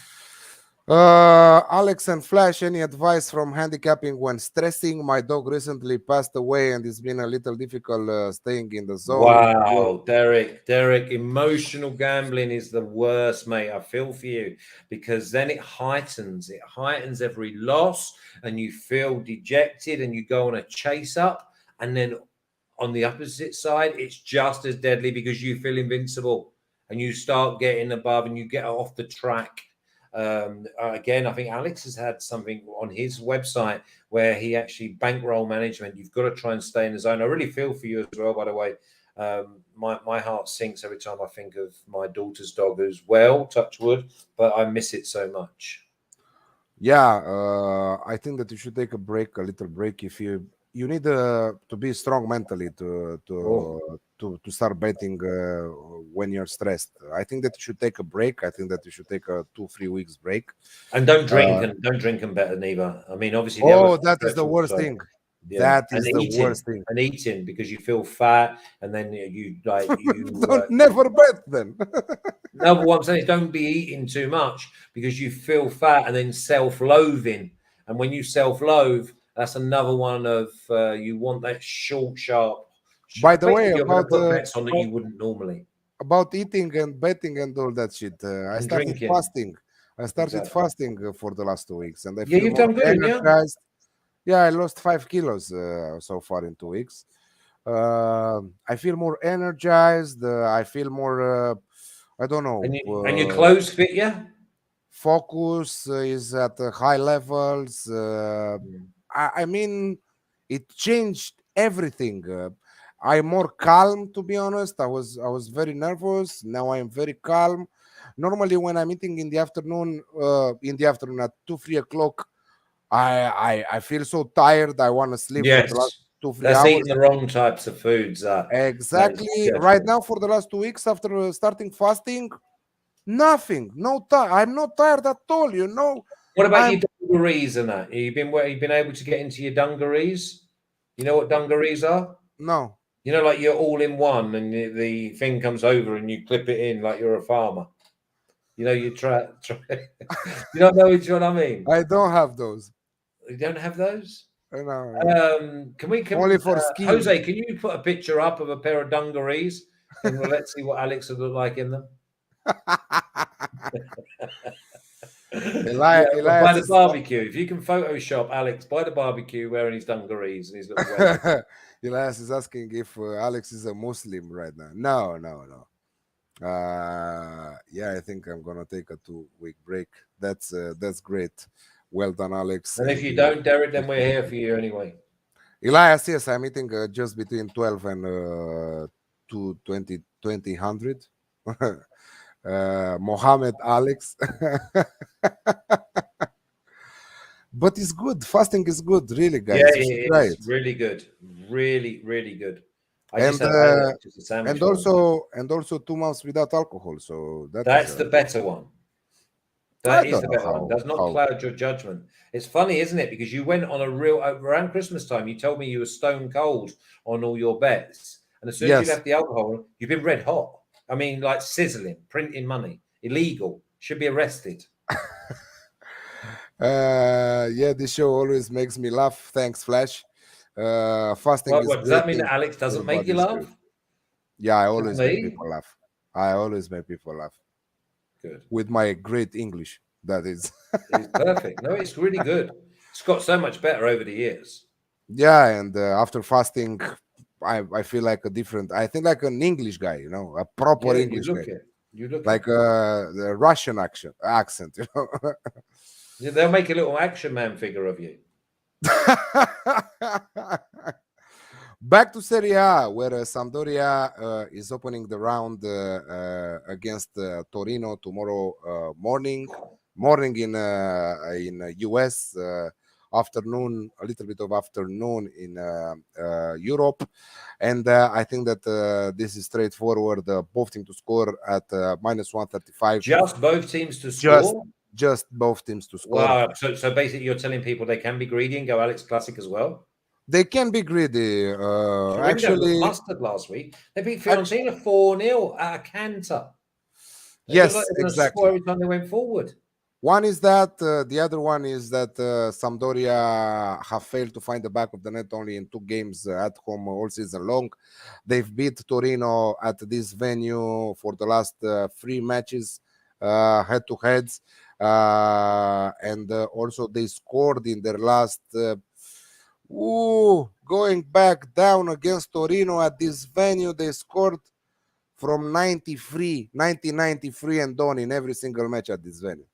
Alex and Flash, any advice from handicapping when stressing? My dog recently passed away and it's been a little difficult staying in the zone. Wow, Derek, emotional gambling is the worst, mate. I feel for you because then it heightens every loss and you feel dejected and you go on a chase up. And then on the opposite side, it's just as deadly because you feel invincible and you start getting above and you get off the track. Again, I think Alex has had something on his website where he actually bankroll management. You've got to try and stay in the zone. I really feel for you as well, by the way. My heart sinks every time I think of my daughter's dog as well, touch wood, but I miss it so much. Yeah, I think that you should take a little break if you need to be strong mentally to start betting when you're stressed. I think that you should take a break. I think that you should take a 2-3 weeks break. And don't drink and bet neither. I mean, obviously, that is the worst thing. Yeah, That is the worst thing. And eating because you feel fat, and then you don't never bet then. No, but what I'm saying is don't be eating too much because you feel fat and then self-loathing. And when you self-loathe, that's another one of you want that short, sharp. By the way, you're going to about put bets on that you wouldn't normally. About eating and betting and all that shit, I started drinking. fasting. I started fasting for the last 2 weeks, and I Yeah, feel you've more done good, energized. Yeah, I lost 5 kilos so far in 2 weeks. I feel more energized. I feel more. I don't know. And your clothes fit you? Focus is at high levels. I mean, it changed everything. I'm more calm, to be honest. I was very nervous. Now I am very calm. Normally, when I'm eating in the afternoon at 2-3 o'clock, I feel so tired. I want to sleep for the last 2-3 that's hours. eating the wrong types of foods. Exactly. Right now, for the last 2 weeks after starting fasting, nothing. No time. I'm not tired at all. What about your dungarees and that? You've been able to get into your dungarees? You know what dungarees are? No. You know, like you're all in one, and the thing comes over, and you clip it in like you're a farmer. You know, you try. You don't know which one I mean? I don't have those. You don't have those? No. Can we? Only for skiing. Jose, can you put a picture up of a pair of dungarees, and let's see what Alex would look like in them? By the barbecue. If you can Photoshop Alex by the barbecue wearing his dungarees and his little wedding. Elias is asking if Alex is a Muslim right now. No. Yeah, I think I'm gonna take a 2-week break. That's great. Well done, Alex. And if you don't, Derek, then we're here for you anyway. Elias, yes, I'm eating just between 12 and 2000. Mohammed, Alex. But it's good. Fasting is good, really, guys. Yeah, it's really good. Really, really good. And also 2 months without alcohol. So that's the better one. That is the better one. Does not cloud your judgment. It's funny, isn't it? Because you went on around Christmas time, you told me you were stone cold on all your bets. And as soon as you left the alcohol, you've been red hot. I mean, like sizzling, printing money, illegal, should be arrested. Yeah, this show always makes me laugh. Thanks, Flash. Fasting is does that mean that Alex doesn't make you laugh? Good. Yeah, I always make people laugh. Good. With my great English, that is. It's perfect. No, it's really good. It's got so much better over the years. Yeah, and after fasting, I feel like I think like an English guy, a proper English guy. You look like the Russian accent, Yeah, they'll make a little action man figure of you. Back to Serie A, where Sampdoria is opening the round against Torino tomorrow morning in US, afternoon, a little bit of afternoon in Europe, and I think that this is straightforward. Both teams to score at minus 135. Just both teams to Just score. just both teams to score. Wow. So basically, you're telling people they can be greedy and go Alex Classic as well. They can be greedy. Fiorentina Actually, looked mustard last week. They beat Fiorentina 4-0 at a canter. They yes, looked like they were gonna exactly. score every time they went forward. One is that the other one is that Sampdoria have failed to find the back of the net only in 2 games at home all season long. They've beat Torino at this venue for the last 3 matches head to heads, and also they scored in their last. Going back down against Torino at this venue, they scored from 1993 and on in every single match at this venue.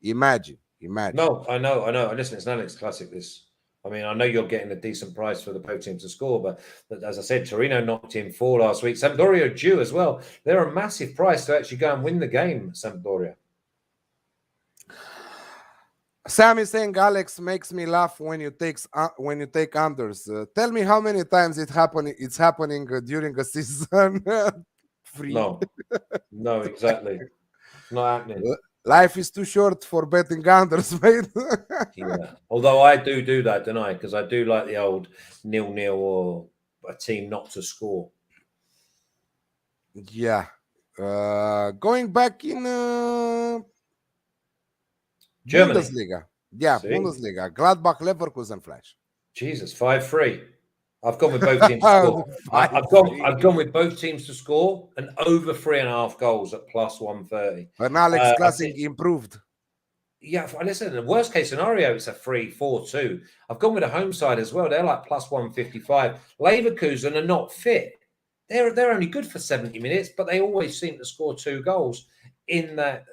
Imagine. No, I know. Listen, it's an Alex Classic. This, I mean, I know you're getting a decent price for the both teams to score, but as I said, Torino knocked in 4 last week. Sampdoria are due as well. They're a massive price to actually go and win the game. Sampdoria. Sam is saying, Alex makes me laugh when you take unders. Tell me how many times it's happening during a season. Free. No, exactly. It's not happening. Life is too short for betting unders, mate. Yeah. Although I do that, don't I? Because I do like the old 0-0 or a team not to score. Yeah. Going back in Germany. Bundesliga. Yeah, See? Bundesliga. Gladbach, Leverkusen, Flash. Jesus, 5-3. I've gone with both teams to score. I've gone with both teams to score and over 3.5 goals at plus 130. And Alex Classic improved. Yeah, listen, in the worst case scenario, it's a 3-4-2. I've gone with a home side as well. They're like plus 155. Leverkusen are not fit. They're only good for 70 minutes, but they always seem to score 2 goals in that.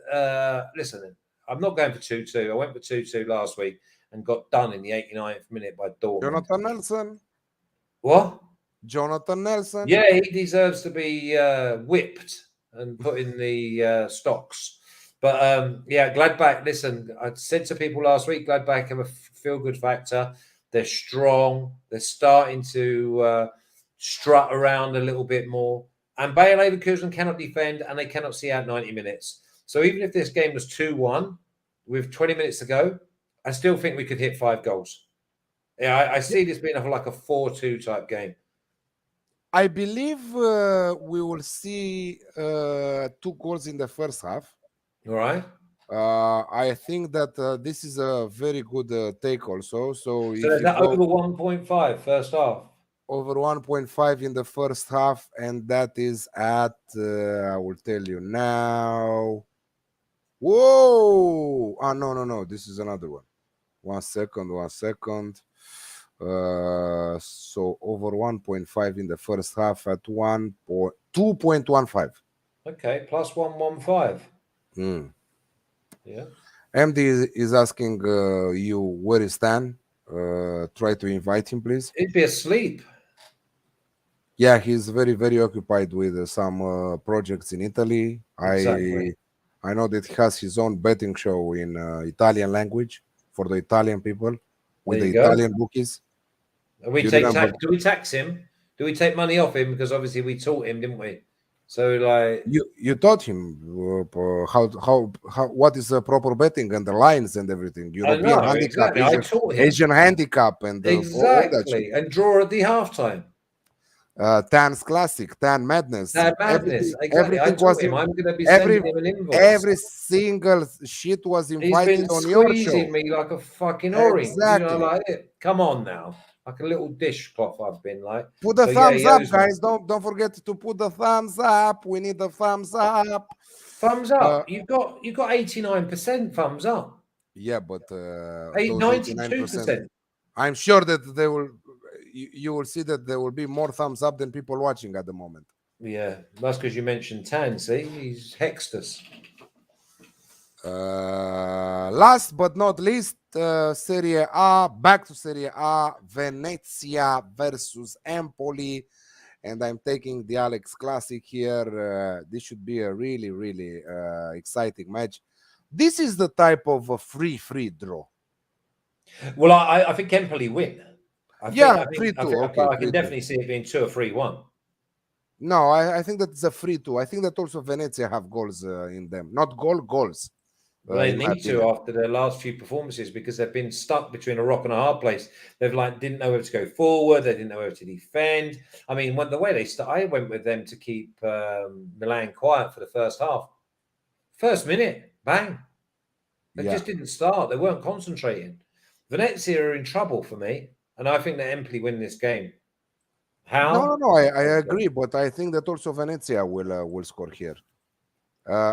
Listen, I'm not going for 2-2. I went for 2-2 last week and got done in the 89th minute by Dortmund. Jonathan Nelson. What? Jonathan Nelson. Yeah, he deserves to be whipped and put in the stocks. But yeah, Gladbach, listen, I said to people last week, Gladbach have a feel-good factor. They're strong. They're starting to strut around a little bit more. And Bayer Leverkusen cannot defend and they cannot see out 90 minutes. So even if this game was 2-1 with 20 minutes to go, I still think we could hit 5 goals. Yeah, I see this being like a 4-2 type game. I believe we will see 2 goals in the first half. All right. I think that this is a very good take also. So if is that over 1.5 first half? Over 1.5 in the first half, and that is at, I will tell you now. Whoa! No. This is another one. 1 second. So over 1.5 in the first half at 2.15. Okay, plus 115. Yeah. MD is asking you where is Stan. Try to invite him, please. He'd be asleep. Yeah, he's very, very occupied with some projects in Italy. Exactly. I know that he has his own betting show in Italian language for the Italian people with the Italian bookies. Do we tax him? Do we take money off him? Because obviously we taught him, didn't we? So like you taught him how what is proper betting and the lines and everything. European handicap, exactly. I taught him. Asian handicap, and exactly, and draw at the halftime. Tan's Classic, Tan Madness. Exactly. Everything was him. I'm going to be sending him an invoice. Every single shit was invited on your show. He's been squeezing me like a fucking orange. Exactly. You know, like it. Come on now. Like a little dishcloth I've been like. Put the thumbs up, guys. Don't forget to put the thumbs up. We need the thumbs up. Thumbs up. You've got 89% thumbs up. Yeah, but 92%. I'm sure that they will. You will see that there will be more thumbs up than people watching at the moment. Yeah, that's because you mentioned Tan. See, he's hexed us. Last but not least, Serie A. Back to Serie A. Venezia versus Empoli. And I'm taking the Alex Classic here. This should be a really, really exciting match. This is the type of a free draw. Well, I think Empoli win. I Yeah, think 3-2. Okay, I can 3-2. definitely see it being 2 or 3-1. No, I think that it's a 3-2. I think that also Venezia have goals in them. Not goals. Well, they in my need to opinion. after their last few performances because they've been stuck between a rock and a hard place. They've didn't know whether to go forward. They didn't know whether to defend. I mean, the way they start, I went with them to keep Milan quiet for the first half. First minute, bang. They just didn't start. They weren't concentrating. Venezia are in trouble for me, and I think that Empoli win this game. How? No. I agree, but I think that also Venezia will score here.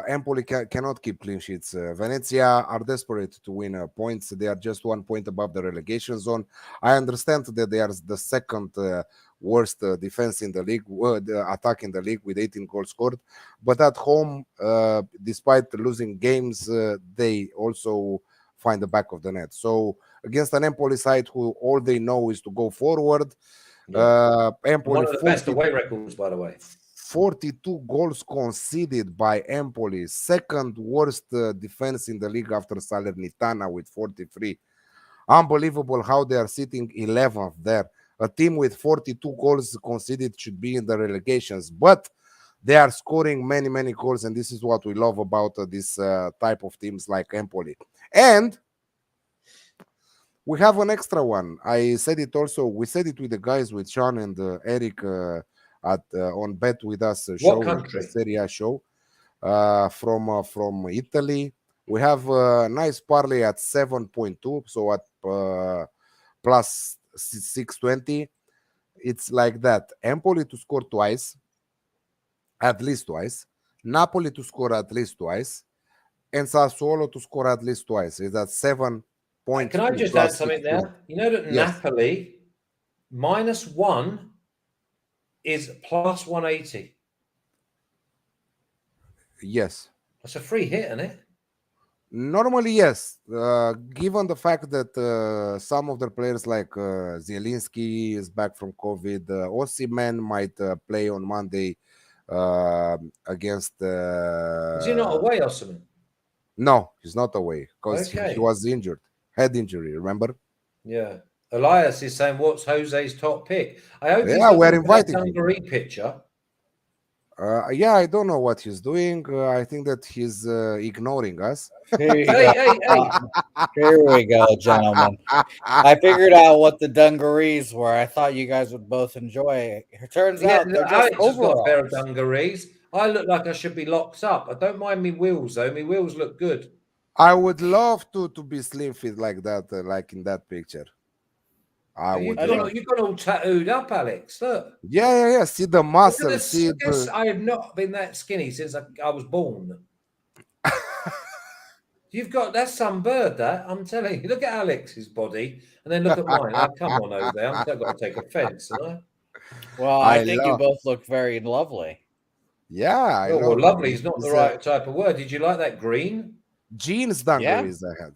Empoli cannot keep clean sheets. Venezia are desperate to win points. They are just 1 point above the relegation zone. I understand that they are the second worst defense in the league, the attack in the league with 18 goals scored. But at home, despite losing games, they also find the back of the net. So against an Empoli side who all they know is to go forward, Empoli, one of the best away records, by the way. 42 goals conceded by Empoli, second worst defense in the league after Salernitana with 43. Unbelievable how they are sitting 11th there. A team with 42 goals conceded should be in the relegations, but they are scoring many goals, and this is what we love about this type of teams like Empoli. And we have an extra one. I said it also. We said it with the guys, with Sean and Eric on BetUS show, country? Serie A show from Italy. We have a nice parlay at 7.2, so at plus 620. It's like that. Empoli to score twice, at least twice. Napoli to score at least twice, and Sassuolo to score at least twice. Is that 7.2? Can I just add something there? You know that Napoli -1 is plus 180. Yes. That's a free hit, isn't it? Normally, yes. Given the fact that some of their players like Zielinski is back from COVID, Osimhen might play on Monday against... Is he not away, Osimhen? No, he's not away because Okay. he was injured. Head injury, remember? Yeah. Elias is saying, what's Jose's top pick? I hope he's Yeah, we're looking for that inviting him. Dungaree picture. Yeah, I don't know what he's doing. I think that he's ignoring us. Here Hey. we go, gentlemen. I figured out what the dungarees were. I thought you guys would both enjoy it. It turns out they're just Alex has got a pair of overalls. dungarees. I look like I should be locked up. I don't mind me wheels, though. My wheels look good. I would love to be slim fit like that, like in that picture. You've got all tattooed up, Alex. Look. Yeah. See the muscles. I have not been that skinny since I was born. That's some bird, that. I'm telling you. Look at Alex's body and then look at mine. Oh, come on over there. I've got to take offense, haven't I? Well, I think you both look very lovely. Yeah. Well, lovely is not the right type of word. Did you like that green? Jeans dungarees I had.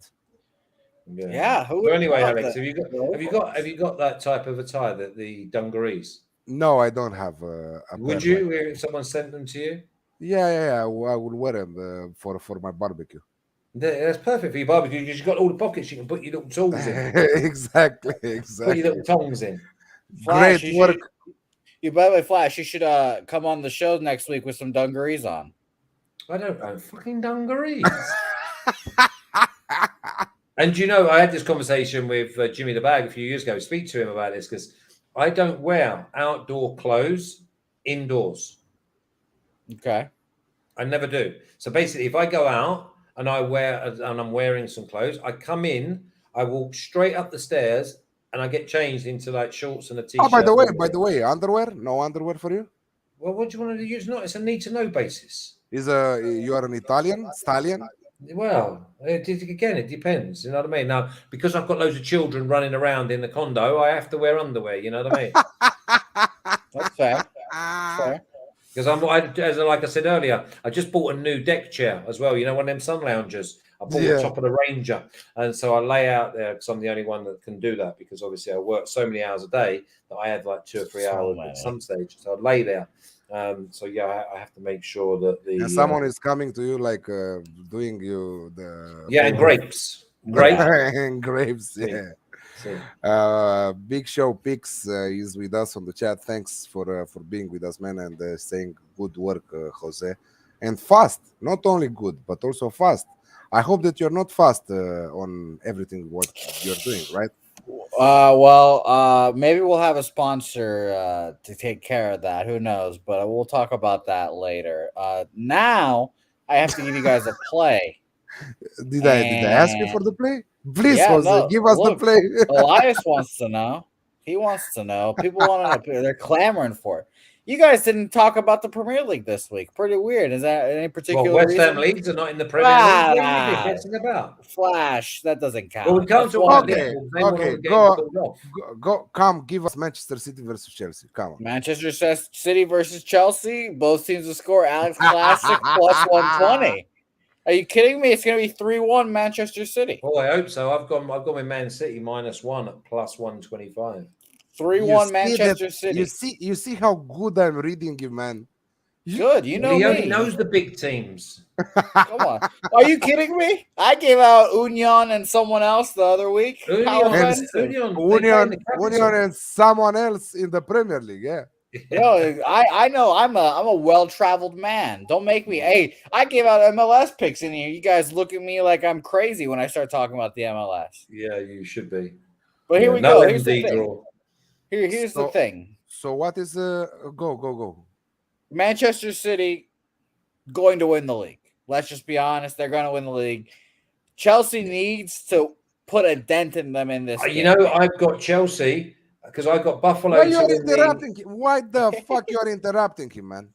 Yeah. So anyway, Alex, have you got that type of attire, the dungarees? No, I don't have. Would you? If someone sent them to you? Yeah. I will wear them for my barbecue. That's perfect for your barbecue. You've got all the pockets you can put your little tools in. Exactly. Put your little tongs in. Flash, Great work. By the way, Flash, you should come on the show next week with some dungarees on. I don't own fucking dungarees. And I had this conversation with Jimmy the Bag a few years ago. Speak to him about this because I don't wear outdoor clothes indoors. Okay. I never do. So basically, if I go out and I'm wearing some clothes, I come in, I walk straight up the stairs, and I get changed into like shorts and a t-shirt. Oh, by the way, underwear? No underwear for you? Well, what do you want to use? It's a need to know basis. You are an Italian stallion? Well, it depends. You know what I mean? Now, because I've got loads of children running around in the condo, I have to wear underwear. You know what I mean? That's fair. Because like I said earlier, I just bought a new deck chair as well. You know, one of them sun loungers. I bought the top of the Ranger, and so I lay out there because I'm the only one that can do that. Because obviously I work so many hours a day that I have like 2 or 3 hours at some stage. So I lay there. So yeah, I have to make sure that and someone is coming to you like doing you the and grapes, and grapes. See. Yeah. See. Big Show Pix is with us on the chat. Thanks for being with us, man, and saying good work, Jose, and fast. Not only good, but also fast. I hope that you're not fast on everything what you're doing, right? Maybe we'll have a sponsor to take care of that. Who knows? But we'll talk about that later. Now I have to give you guys a play. Did I ask you for the play? Please, Jose, give us the play. Elias wants to know. He wants to know. People want to know. They're clamoring for it. You guys didn't talk about the Premier League this week. Pretty weird. Is that any particular West reason? Ham Leeds are not in the Premier League. What are you guessing about? Flash, that doesn't count. Well, we can't talk about Liverpool. Go, come, give us Manchester City versus Chelsea. Come on. Manchester City versus Chelsea. Both teams will score. Alex Classic plus 120. Are you kidding me? It's going to be 3-1 Manchester City. Oh, I hope so. I've gone with Man City -1 at plus 125. 3-1 Manchester City. You see how good I'm reading you, man. Good, you know he me. only knows the big teams. Come on, are you kidding me? I gave out Union and someone else the other week. Union and someone else in the Premier League. Yeah. Yo, I know I'm a well-traveled man. Don't make me. Hey, I gave out MLS picks in here. You guys look at me like I'm crazy when I start talking about the MLS. Yeah, you should be. But here we go. Here's the thing. Here's the thing. So what is go? Manchester City going to win the league. Let's just be honest. They're going to win the league. Chelsea needs to put a dent in them in this. You know, I've got Chelsea because I got Buffalo. Why you're interrupting him? Why the fuck you're interrupting him, man?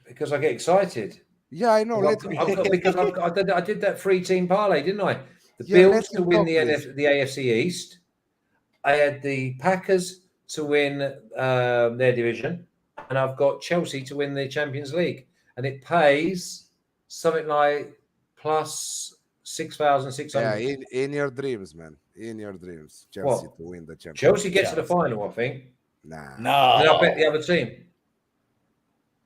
Because I get excited. Yeah, I know. Because I did that 3-team parlay, didn't I? The Bills to win the AFC East. I had the Packers to win their division, and I've got Chelsea to win the Champions League, and it pays something like plus 6,600. Yeah, in your dreams, man. In your dreams, Chelsea to win the Champions. Chelsea gets to the final, I think. Nah. No. And I bet the other team.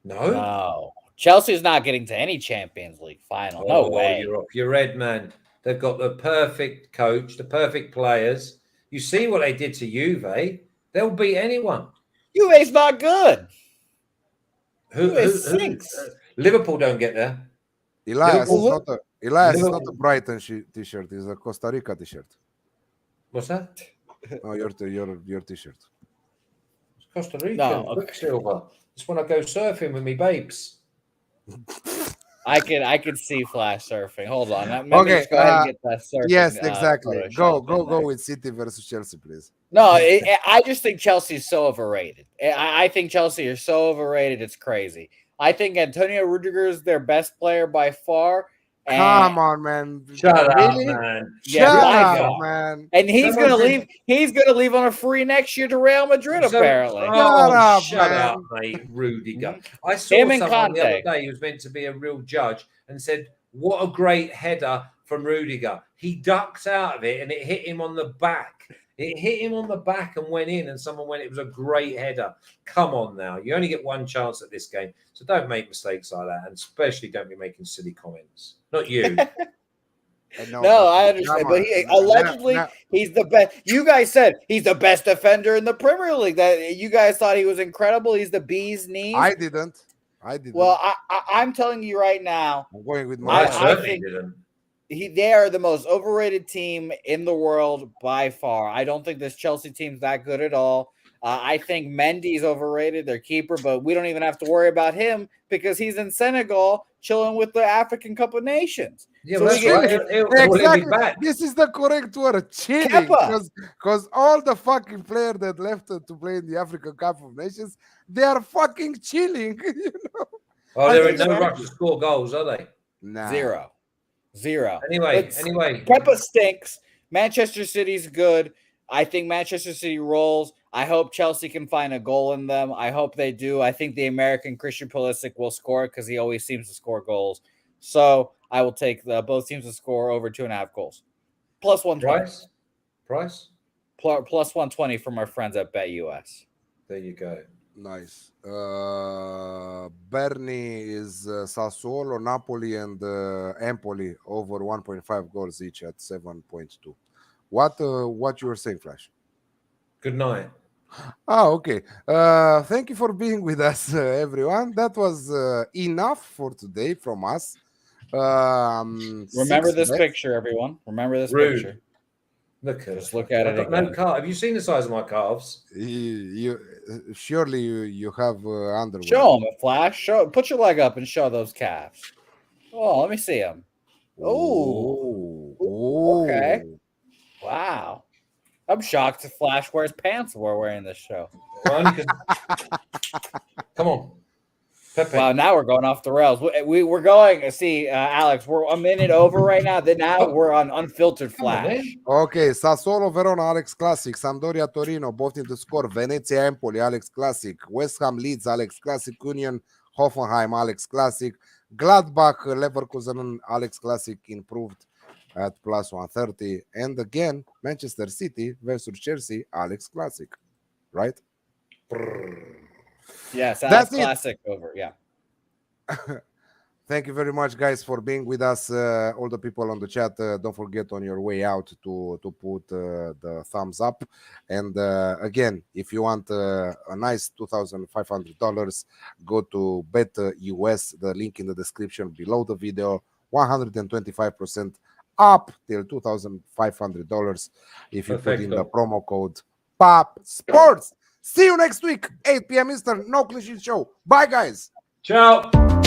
No. Chelsea's not getting to any Champions League final. No way. You're off your head, man. They've got the perfect coach, the perfect players. You see what they did to Juve. They'll beat anyone. Juve's not good. Who stinks? Liverpool don't get there. Elias is not a Brighton t-shirt. It's a Costa Rica t-shirt. What's that? No, your t-shirt. It's Costa Rica. Quicksilver. It's when I go surfing with me babes. I could see Flash surfing. Hold on. Okay. Go ahead and get that surfing. Yes, exactly. Go with City versus Chelsea, please. No, I just think Chelsea is so overrated. I think Chelsea are so overrated. It's crazy. I think Antonio Rudiger is their best player by far. Come on, man. Shut up, man. Shut up, man. And he's gonna leave. He's gonna leave on a free next year to Real Madrid, apparently. Shut up, mate. Rudiger. I saw someone the other day who was meant to be a real judge and said, "What a great header from Rudiger. He ducked out of it and it hit him on the back. It hit him on the back and went in, and someone went, it was a great header." Come on now. You only get one chance at this game. So don't make mistakes like that. And especially don't be making silly comments. Not you. No, I understand. But allegedly, he's the best. You guys said he's the best defender in the Premier League. That you guys thought he was incredible. He's the bee's knees. I didn't. Well, I'm telling you right now. I'm going with my. I certainly didn't. They are the most overrated team in the world by far. I don't think this Chelsea team's that good at all. I think Mendy's overrated, their keeper, but we don't even have to worry about him because he's in Senegal chilling with the African Cup of Nations. Yeah, so that's right. Exactly. This is the correct word, chilling. Because all the fucking players that left to play in the African Cup of Nations, they are fucking chilling. You know? Oh, they're in no rush to score goals, are they? Nah. Zero. Anyway. Kepa stinks. Manchester City's good. I think Manchester City rolls. I hope Chelsea can find a goal in them. I hope they do. I think the American Christian Pulisic will score because he always seems to score goals. So I will take both teams to score over 2.5 goals. Plus 120. Price? Plus 120 from our friends at BetUS. There you go. Nice. Bernie is Sassuolo, Napoli, and Empoli over 1.5 goals each at 7.2. What you were saying, Flash? Good night. Okay. Thank you for being with us, everyone. That was enough for today from us. Remember this picture, everyone. Remember this picture. Look at Just look at it again. No calf. Have you seen the size of my calves? You surely you have underwear. Show them, Flash. Put your leg up and show those calves. Oh, let me see them. Oh, okay. Wow. I'm shocked if Flash wears pants while we're wearing this show. Come on. Pepe. Wow, now we're going off the rails. We're going. See, Alex, we're a minute over right now. Now we're on unfiltered Flash. Okay, Sassuolo, Verona, Alex Classic. Sampdoria, Torino, both in the score. Venezia, Empoli, Alex Classic. West Ham, Leeds, Alex Classic. Union, Hoffenheim, Alex Classic. Gladbach, Leverkusen, Alex Classic improved at plus 130. And again, Manchester City versus Chelsea, Alex Classic. Right? Yes, Alex Classic over. Yeah. Thank you very much, guys, for being with us. All the people on the chat, don't forget on your way out to put the thumbs up. And again, if you want a nice $2,500, go to BetUS, the link in the description below the video. 125% up till $2,500 if you put in the promo code POP Sports. See you next week, 8 p.m. Eastern. No Clean Sheet Show. Bye, guys. Ciao.